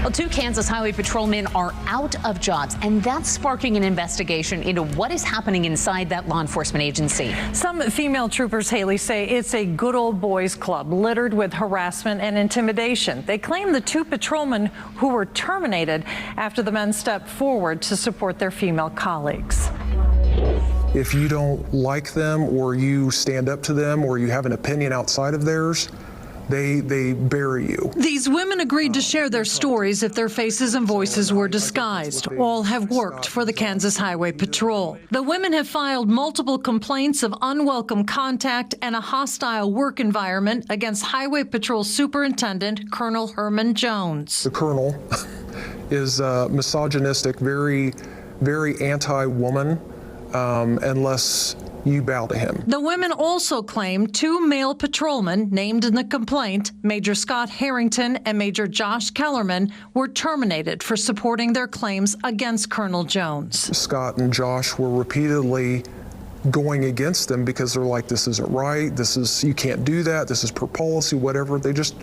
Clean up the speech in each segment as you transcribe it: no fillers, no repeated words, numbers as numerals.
Well, 2 Kansas Highway Patrolmen are out of jobs, and that's sparking an investigation into what is happening inside that law enforcement agency. Some female troopers, Haley, say it's a good old boys club littered with harassment and intimidation. They claim the 2 patrolmen who were terminated after the men stepped forward to support their female colleagues. If you don't like them, or you stand up to them, or you have an opinion outside of theirs, they bury you. These women agreed to share their stories if their faces and voices were disguised. All have worked for the Kansas Highway Patrol. The women have filed multiple complaints of unwelcome contact and a hostile work environment against Highway Patrol Superintendent Colonel Herman Jones. The colonel is misogynistic, very anti-woman, unless you bow to him. The women also claim 2 male patrolmen named in the complaint, Major Scott Harrington and Major Josh Kellerman, were terminated for supporting their claims against Colonel Jones. Scott and Josh were repeatedly going against them because they're like, this isn't right, you can't do that, this is per policy, whatever. They just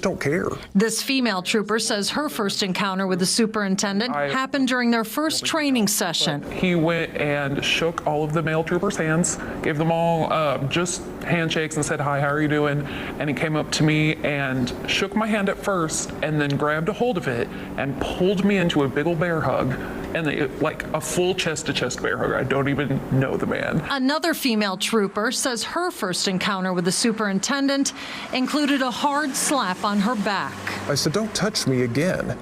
don't care. This female trooper says her first encounter with the superintendent happened during their first training session. He went and shook all of the male troopers' hands, gave them all just handshakes and said, "Hi, how are you doing?" And he came up to me and shook my hand at first and then grabbed a hold of it and pulled me into a big old bear hug. And like a full chest-to-chest bear hug. I don't even know the man. Another female trooper says her first encounter with the superintendent included a hard slap on her back. I said, "Don't touch me again."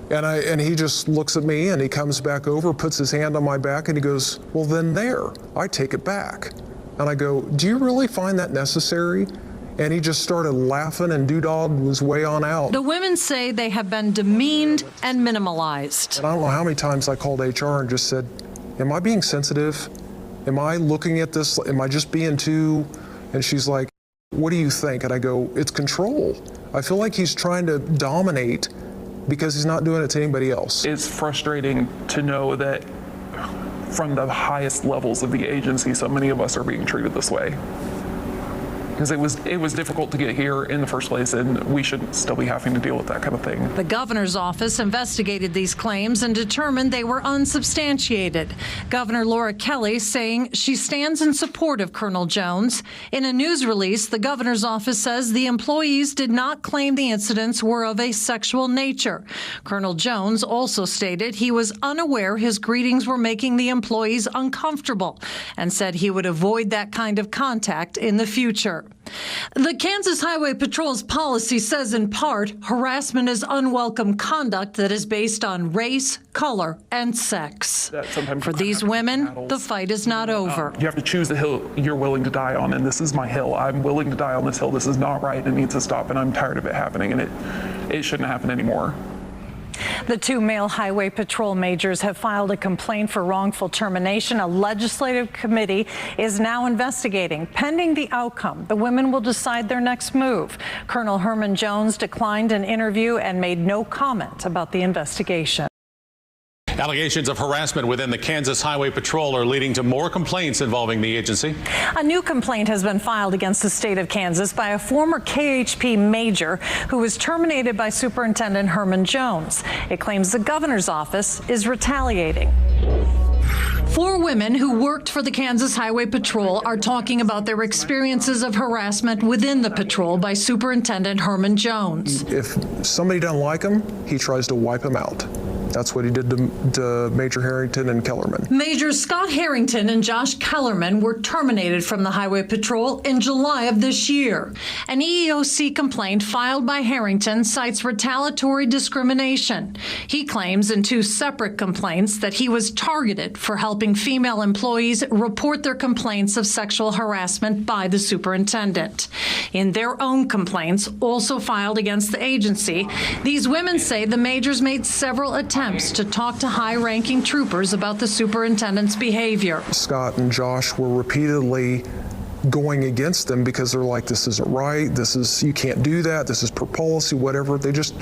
And he just looks at me and he comes back over, puts his hand on my back, and he goes, "Well, then there, I take it back." And I go, "Do you really find that necessary?" And he just started laughing, and Doodad was way on out. The women say they have been demeaned and minimalized. And I don't know how many times I called HR and just said, "Am I being sensitive? Am I looking at this? Am I just being too?" And she's like, "What do you think?" And I go, "It's control. I feel like he's trying to dominate because he's not doing it to anybody else." It's frustrating to know that from the highest levels of the agency, so many of us are being treated this way. Because it was difficult to get here in the first place, and we shouldn't still be having to deal with that kind of thing. The governor's office investigated these claims and determined they were unsubstantiated. Governor Laura Kelly saying she stands in support of Colonel Jones. In a news release, the governor's office says the employees did not claim the incidents were of a sexual nature. Colonel Jones also stated he was unaware his greetings were making the employees uncomfortable and said he would avoid that kind of contact in the future. The Kansas Highway Patrol's policy says in part, harassment is unwelcome conduct that is based on race, color, and sex. For these women, the fight is not over. You have to choose the hill you're willing to die on, and this is my hill. I'm willing to die on this hill. This is not right. It needs to stop, and I'm tired of it happening, and it shouldn't happen anymore. The 2 male highway patrol majors have filed a complaint for wrongful termination. A legislative committee is now investigating. Pending the outcome, the women will decide their next move. Colonel Herman Jones declined an interview and made no comment about the investigation. Allegations of harassment within the Kansas Highway Patrol are leading to more complaints involving the agency. A new complaint has been filed against the state of Kansas by a former KHP Major who was terminated by Superintendent Herman Jones. It claims the governor's office is retaliating. 4 women who worked for the Kansas Highway Patrol are talking about their experiences of harassment within the patrol by Superintendent Herman Jones. If somebody doesn't like him, he tries to wipe him out. That's what he did to Major Harrington and Kellerman. Major Scott Harrington and Josh Kellerman were terminated from the Highway Patrol in July of this year. An EEOC complaint filed by Harrington cites retaliatory discrimination. He claims in 2 separate complaints that he was targeted for helping female employees report their complaints of sexual harassment by the superintendent. In their own complaints, also filed against the agency, these women say the majors made several attempts to talk to high-ranking troopers about the superintendent's behavior. Scott and Josh were repeatedly going against them because they're like, this isn't right, you can't do that, this is per policy, whatever. They just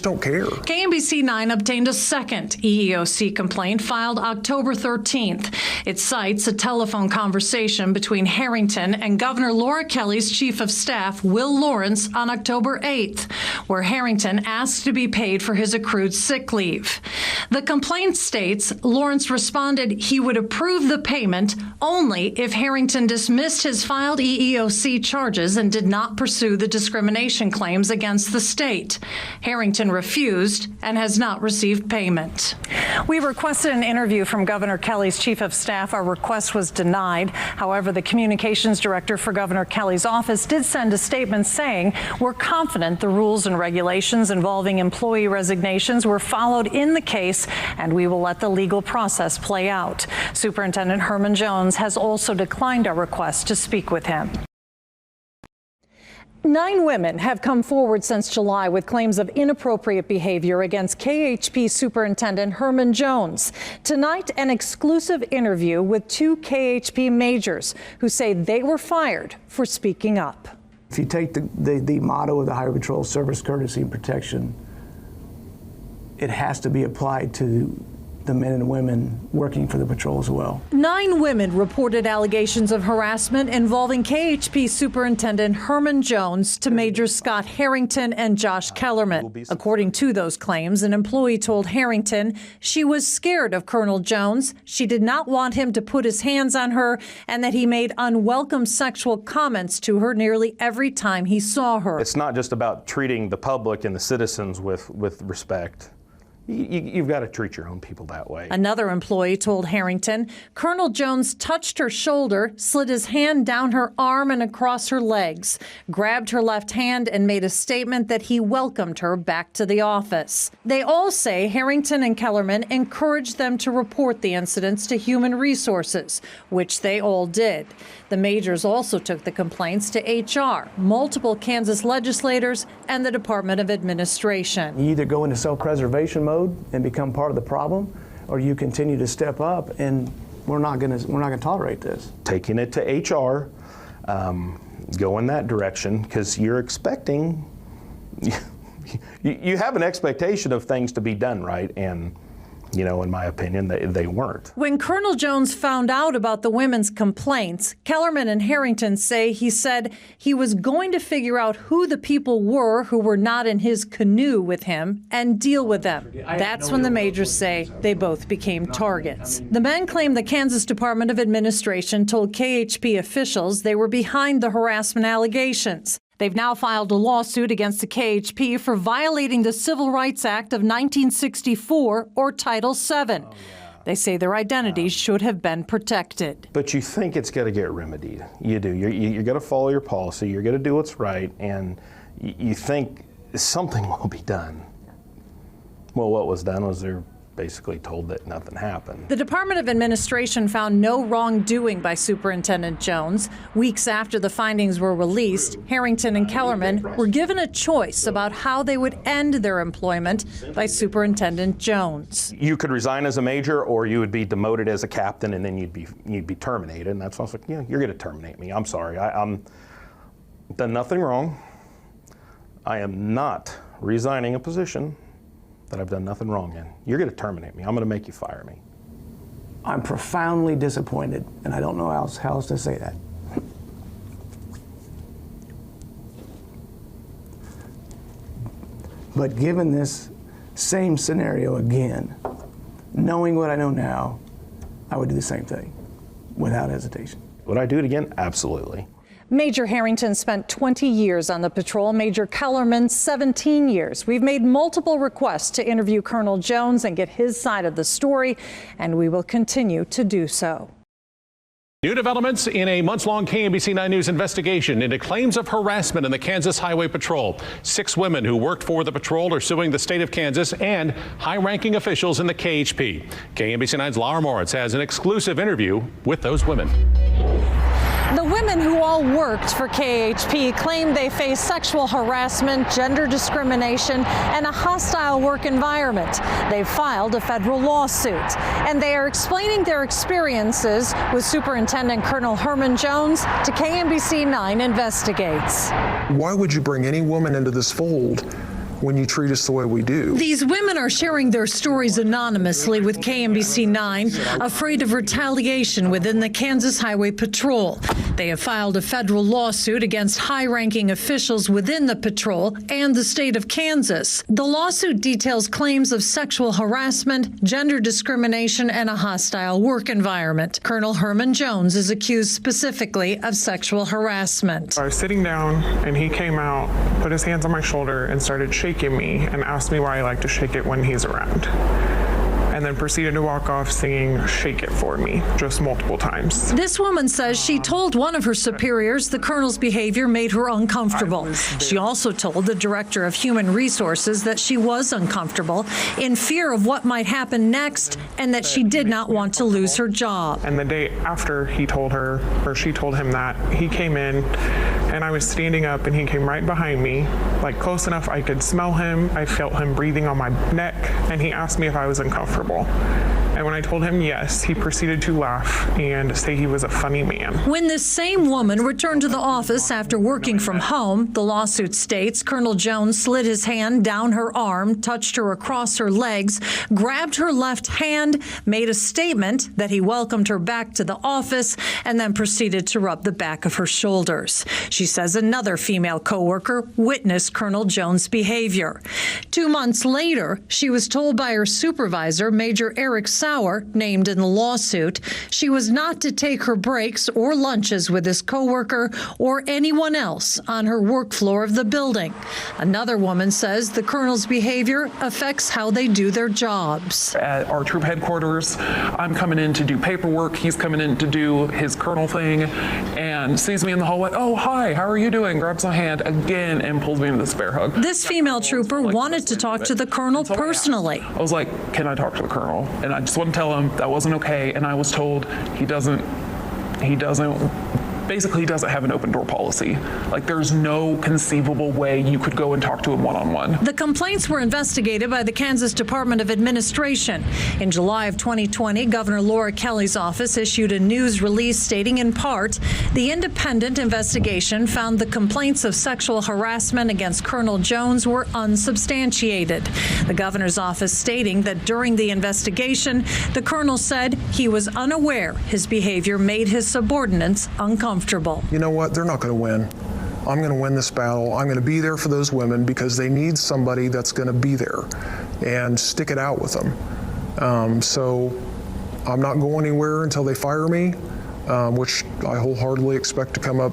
don't care. KMBC 9 obtained a second EEOC complaint filed October 13th. It cites a telephone conversation between Harrington and Governor Laura Kelly's Chief of Staff, Will Lawrence, on October 8th, where Harrington asked to be paid for his accrued sick leave. The complaint states Lawrence responded he would approve the payment only if Harrington dismissed his filed EEOC charges and did not pursue the discrimination claims against the state. Harrington refused and has not received payment. We requested an interview from Governor Kelly's Chief of Staff. Our request was denied. However, the communications director for Governor Kelly's office did send a statement saying, we're confident the rules and regulations involving employee resignations were followed in the case, and we will let the legal process play out. Superintendent Herman Jones has also declined our request to speak with him. 9 women have come forward since July with claims of inappropriate behavior against KHP Superintendent Herman Jones. Tonight, an exclusive interview with 2 KHP Majors who say they were fired for speaking up. If you take the motto of the Highway Patrol, service, courtesy, and protection, it has to be applied to the men and women working for the patrol as well. 9 women reported allegations of harassment involving KHP Superintendent Herman Jones to Majors Scott Harrington and Josh Kellerman. According to those claims, an employee told Harrington she was scared of Colonel Jones, she did not want him to put his hands on her, and that he made unwelcome sexual comments to her nearly every time he saw her. It's not just about treating the public and the citizens with respect. You've got to treat your own people that way. Another employee told Harrington Colonel Jones touched her shoulder, slid his hand down her arm and across her legs, grabbed her left hand and made a statement that he welcomed her back to the office. They all say Harrington and Kellerman encouraged them to report the incidents to Human Resources, which they all did. The Majors also took the complaints to HR, multiple Kansas legislators, and the Department of Administration. You either go into self-preservation mode and become part of the problem, or you continue to step up, and we're not going to tolerate this. Taking it to HR, go in that direction, because you're expecting, you have an expectation of things to be done right, and you know, in my opinion, they weren't. When Colonel Jones found out about the women's complaints, Kellerman and Harrington say he said he was going to figure out who the people were who were not in his canoe with him and deal with them. That's when the Majors say they both became targets. The men claim the Kansas Department of Administration told KHP officials they were behind the harassment allegations. They've now filed a lawsuit against the KHP for violating the Civil Rights Act of 1964 or Title VII. They say their identities should have been protected. But you think it's got to get remedied. You do. You're going to follow your policy. You're going to do what's right, and you think something will be done. Well, what was done was they're basically told that nothing happened. The Department of Administration found no wrongdoing by Superintendent Jones. Weeks after the findings were released, Harrington and Kellerman were given a choice about how they would end their employment by Superintendent Jones. You could resign as a major, or you would be demoted as a captain, and then you'd be terminated. And that's why I was like, yeah, you're going to terminate me. I'm sorry. I'm done nothing wrong. I am not resigning a position that I've done nothing wrong in. You're going to terminate me. I'm going to make you fire me. I'm profoundly disappointed, and I don't know how else to say that. But given this same scenario again, knowing what I know now, I would do the same thing without hesitation. Would I do it again? Absolutely. Major Harrington spent 20 years on the patrol, Major Kellerman 17 years. We've made multiple requests to interview Colonel Jones and get his side of the story, and we will continue to do so. New developments in a months-long KMBC 9 News investigation into claims of harassment in the Kansas Highway Patrol. 6 women who worked for the patrol are suing the state of Kansas and high-ranking officials in the KHP. KMBC 9's Laura Moritz has an exclusive interview with those women. The women women who all worked for KHP claim they face sexual harassment, gender discrimination, and a hostile work environment. They've filed a federal lawsuit, and they are explaining their experiences with Superintendent Colonel Herman Jones to KMBC 9 Investigates. Why would you bring any woman into this fold when you treat us the way we do? These women are sharing their stories anonymously with KMBC 9, afraid of retaliation within the Kansas Highway Patrol. They have filed a federal lawsuit against high-ranking officials within the patrol and the state of Kansas. The lawsuit details claims of sexual harassment, gender discrimination, and a hostile work environment. Colonel Herman Jones is accused specifically of sexual harassment. I was sitting down and he came out, put his hands on my shoulder and started shaking me and asked me why I like to shake it when he's around. And then proceeded to walk off singing "Shake It For Me" just multiple times. This woman says she told one of her superiors the colonel's behavior made her uncomfortable. She also told the director of human resources that she was uncomfortable in fear of what might happen next and that she did not want to lose her job. And the day after he told her, or she told him that, he came in and I was standing up and he came right behind me, like close enough I could smell him. I felt him breathing on my neck and he asked me if I was uncomfortable. And when I told him yes, he proceeded to laugh and say he was a funny man. When this same woman returned to the office after working from home, the lawsuit states Colonel Jones slid his hand down her arm, touched her across her legs, grabbed her left hand, made a statement that he welcomed her back to the office, and then proceeded to rub the back of her shoulders. She says another female coworker witnessed Colonel Jones' behavior. 2 months later, she was told by her supervisor, Major Eric Sauer, named in the lawsuit, she was not to take her breaks or lunches with this coworker or anyone else on her work floor of the building. Another woman says the colonel's behavior affects how they do their jobs. At our troop headquarters, I'm coming in to do paperwork. He's coming in to do his colonel thing and sees me in the hallway. "Oh, hi, how are you doing?" Grabs my hand again and pulls me into this bear hug. This female trooper wanted to talk to the colonel personally. I was like, "Can I talk to the colonel?" And I just want to tell him that wasn't okay. And I was told he doesn't have an open door policy. Like, there's no conceivable way you could go and talk to him one-on-one. The complaints were investigated by the Kansas Department of Administration. In July of 2020, Governor Laura Kelly's office issued a news release stating in part, the independent investigation found the complaints of sexual harassment against Colonel Jones were unsubstantiated. The governor's office stating that during the investigation, the colonel said he was unaware his behavior made his subordinates uncomfortable. You know what? They're not going to win. I'm going to win this battle. I'm going to be there for those women because they need somebody that's going to be there and stick it out with them. So I'm not going anywhere until they fire me, which I wholeheartedly expect to come up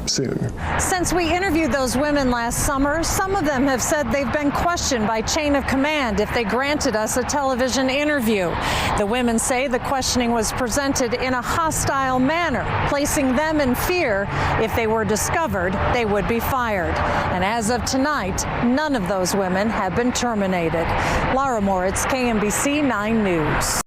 soon. Since we interviewed those women last summer, some of them have said they've been questioned by chain of command if they granted us a television interview. The women say the questioning was presented in a hostile manner, placing them in fear if they were discovered, they would be fired. And as of tonight, none of those women have been terminated. Laura Moritz, KMBC 9 News.